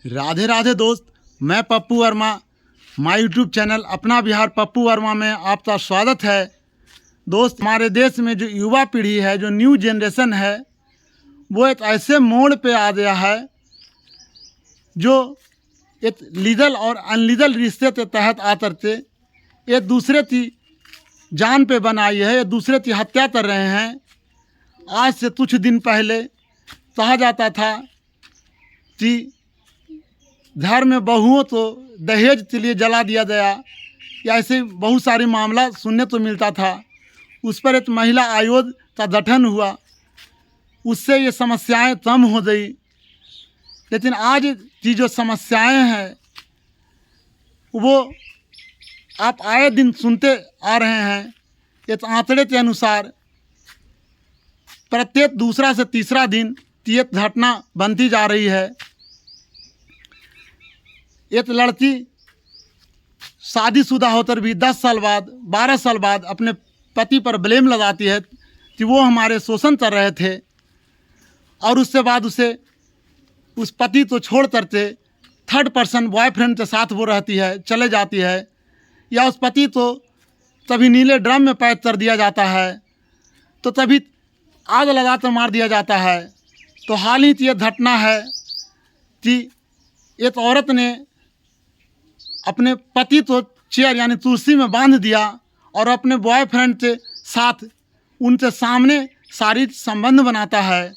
राधे राधे दोस्त, मैं Pappu Verma, my YouTube channel अपना बिहार पप्पू वर्मा में आपका स्वागत है। दोस्त, हमारे देश में जो युवा पीढ़ी है, जो न्यू जनरेशन है, वो एक ऐसे मोड़ पे आ गया है जो एक लीगल और अनलीगल रिश्ते के तहत आकर के एक दूसरे की जान पे बनाई है, एक दूसरे की हत्या कर रहे हैं। आज से कुछ दिन पहले कहा जाता था कि घर में बहुओं तो दहेज के लिए जला दिया गया, या ऐसे बहुत सारे मामला सुनने को मिलता था। उस पर एक महिला आयोग का गठन हुआ, उससे ये समस्याएं कम हो गई। लेकिन आज की जो समस्याएं हैं वो आप आए दिन सुनते आ रहे हैं। एक आंकड़े के अनुसार प्रत्येक दूसरा से तीसरा दिन की एक घटना बनती जा रही है। एक लड़की शादीशुदा होकर भी 10 साल बाद 12 साल बाद अपने पति पर ब्लेम लगाती है कि वो हमारे शोषण कर रहे थे, और उससे बाद उसे उस पति को छोड़ करके थर्ड पर्सन बॉयफ्रेंड के साथ वो रहती है, चले जाती है, या उस पति को कभी नीले ड्रम में पैक कर दिया जाता है, तो तभी आग लगा कर मार दिया जाता है। तो हाल ही की ये घटना है कि एक औरत ने अपने पति को चेयर यानी कुर्सी में बांध दिया और अपने बॉयफ्रेंड के साथ उनके सामने शारीरिक संबंध बनाता है,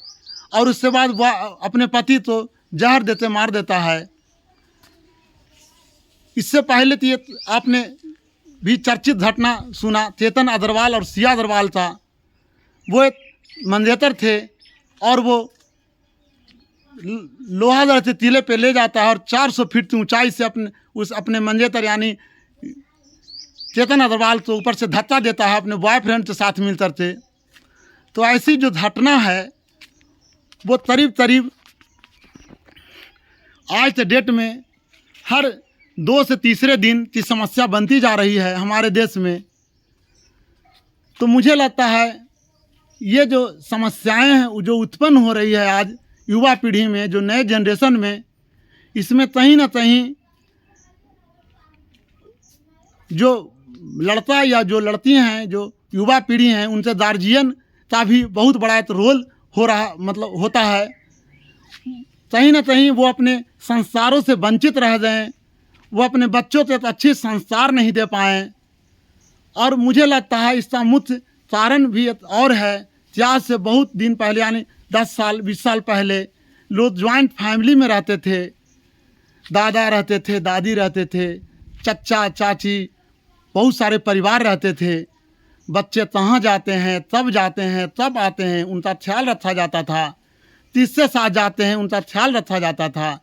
और उसके बाद वह अपने पति को जहर देते मार देता है। इससे पहले तो ये आपने भी चर्चित घटना सुना, चेतन अग्रवाल और सिया अग्रवाल का। वो एक मंजेतर थे और वो लोहागढ़ से टीले पे ले जाता है और 400 फीट की ऊंचाई से अपने मंजेतर यानी चेतन अग्रवाल को ऊपर से धक्का देता है अपने बॉयफ्रेंड के साथ मिलकर के। तो ऐसी जो घटना है वो करीब आज के डेट में हर 2 से तीसरे दिन की समस्या बनती जा रही है हमारे देश में। तो मुझे लगता है ये जो समस्याएं हैं जो उत्पन्न हो रही है आज युवा पीढ़ी में, जो नए जनरेशन में, इसमें कहीं ना कहीं जो लड़का या जो लड़की हैं, जो युवा पीढ़ी हैं, उनसे गार्जियन का भी बहुत बड़ा एक रोल होता है। कहीं ना कहीं वो अपने संस्कारों से वंचित रह गए, वो अपने बच्चों को अच्छे संस्कार नहीं दे पाए। और मुझे लगता है इसका मुख्य कारण भी एक और है कि आज से बहुत दिन पहले यानी 10 साल 20 साल पहले लोग ज्वाइंट फैमिली में रहते थे। दादा रहते थे, दादी रहते थे, चचा चाची, बहुत सारे परिवार रहते थे। बच्चे कहाँ जाते हैं, तब जाते हैं, तब आते हैं, उनका ख्याल रखा जाता था। तीसरे साथ जाते हैं, उनका ख्याल रखा जाता था।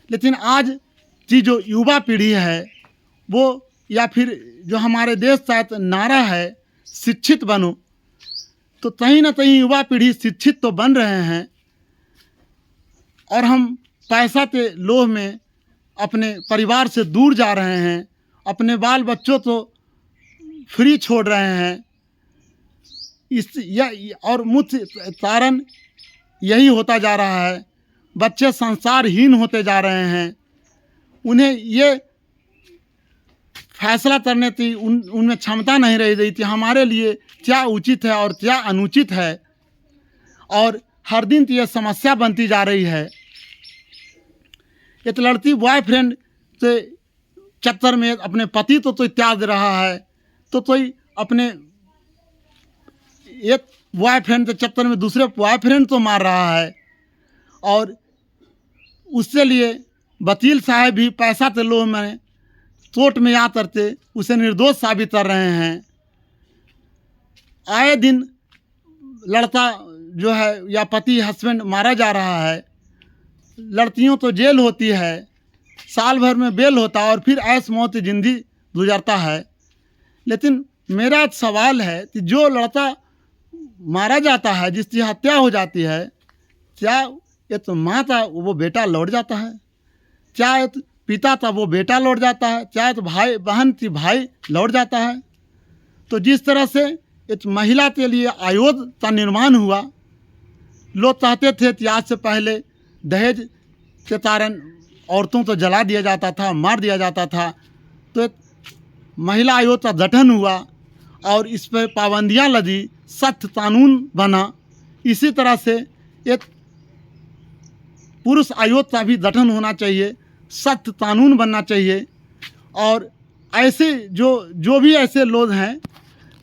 लेकिन आज की जो युवा पीढ़ी है वो, या फिर जो हमारे देश का एक नारा है शिक्षित बनो, तो कहीं ना कहीं युवा पीढ़ी शिक्षित तो बन रहे हैं, और हम पैसा के लोभ में अपने परिवार से दूर जा रहे हैं, अपने बाल बच्चों को फ्री छोड़ रहे हैं। और मुख्य कारण यही होता जा रहा है, बच्चे संस्कारहीन होते जा रहे हैं। उन्हें ये फैसला करने की उनमें क्षमता नहीं रह गई थी हमारे लिए क्या उचित है और क्या अनुचित है, और हर दिन की यह समस्या बनती जा रही है। एक लड़की बॉयफ्रेंड के चक्कर में अपने पति तो त्याग रहा है, तो कोई अपने एक बॉयफ्रेंड के चक्कर में दूसरे बॉयफ्रेंड तो मार रहा है, और उसके लिए वकील साहब भी पैसा के लोभ में कोर्ट में आ करके उसे निर्दोष साबित कर रहे हैं। आए दिन लड़का जो है या पति हस्बैंड मारा जा रहा है। लड़कियों तो जेल होती है, साल भर में बेल होता है और फिर ऐश मौत की जिंदगी गुजरता है। लेकिन मेरा एक सवाल है कि जो लड़का मारा जाता है, जिसकी हत्या हो जाती है, क्या ये तो माँ था वो बेटा लौट जाता है? क्या ये पिता था वो बेटा लौट जाता है? क्या तो भाई बहन थी भाई लौट जाता है? तो जिस तरह से एक महिला के लिए आयोग का निर्माण हुआ, लोग चाहते थे कि आज से पहले दहेज के कारण औरतों को जला दिया जाता था, मार दिया जाता था। तो एक महिला आयोग का गठन हुआ और इस पर पाबंदियाँ लगी, सख्त कानून बना। इसी तरह से एक पुरुष आयोग का भी गठन होना चाहिए, सख्त कानून बनना चाहिए। और ऐसे जो भी ऐसे लोग हैं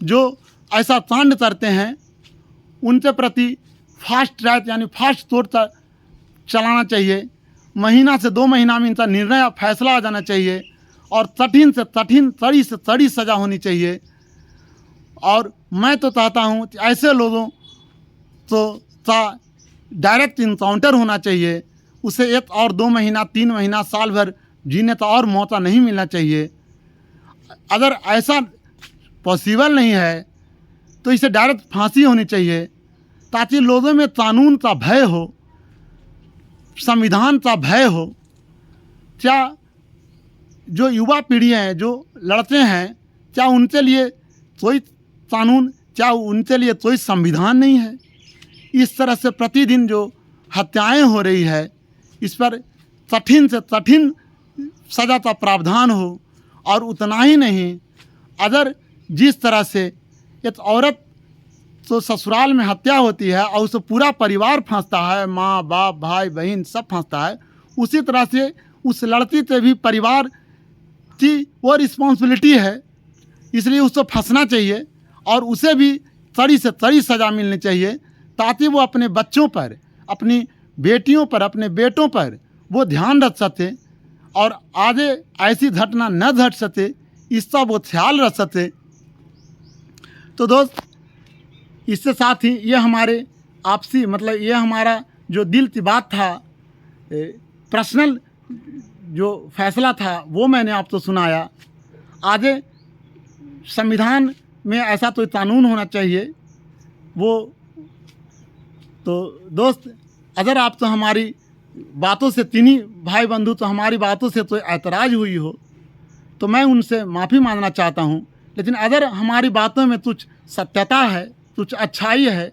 जो ऐसा कांड करते हैं, उनके प्रति फास्ट ट्रैक यानी फास्ट तौर पर चलाना चाहिए। महीना से 2 महीना में इनका निर्णय फैसला आ जाना चाहिए और कठिन से कठिन, कड़ी से कड़ी सज़ा होनी चाहिए। और मैं तो चाहता हूँ कि ऐसे लोगों तो का डायरेक्ट इनकाउंटर होना चाहिए। उसे 1 और 2 महीना, 3 महीना, साल भर जीने का और मौका नहीं मिलना चाहिए। अगर ऐसा पॉसिबल नहीं है तो इसे डायरेक्ट फांसी होनी चाहिए, ताकि लोगों में कानून का भय हो, संविधान का भय हो। क्या जो युवा पीढ़ी है, जो लड़ते हैं, क्या उनके लिए कोई कानून, क्या उनके लिए कोई संविधान नहीं है? इस तरह से प्रतिदिन जो हत्याएं हो रही है, इस पर कठिन से कठिन सज़ा का प्रावधान हो। और उतना ही नहीं, अगर जिस तरह से एक औरत तो ससुराल में हत्या होती है और उसे पूरा परिवार फंसता है, माँ बाप भाई बहन सब फंसता है, उसी तरह से उस लड़की से भी परिवार की वो रिस्पॉन्सिबिलिटी है। इसलिए उसको फंसना चाहिए और उसे भी कड़ी से कड़ी सज़ा मिलनी चाहिए, ताकि वो अपने बच्चों पर, अपनी बेटियों पर, अपने बेटों पर वो ध्यान रख सके और आगे ऐसी घटना न घट सके, इसका वो ख्याल रख सके। तो दोस्त, इसके साथ ही ये हमारे आपसी मतलब ये हमारा जो दिल की बात था, पर्सनल जो फैसला था, वो मैंने आपको सुनाया। आगे संविधान में ऐसा तो कानून होना चाहिए वो। तो दोस्त, अगर आप तो हमारी बातों से, तीनों भाई बंधु तो हमारी बातों से तो ऐतराज़ हुई हो, तो मैं उनसे माफ़ी मांगना चाहता हूँ। लेकिन अगर हमारी बातों में कुछ सत्यता है, कुछ अच्छाई है,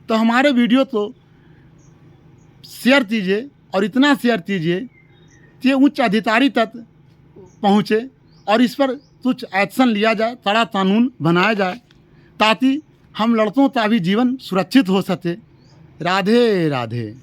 तो हमारे वीडियो को शेयर कीजिए और इतना शेयर कीजिए कि उच्च अधिकारी तक पहुँचे और इस पर कुछ एक्शन लिया जाए, कड़ा कानून बनाया जाए, ताकि हम लड़कों का भी जीवन सुरक्षित हो सके। राधे राधे।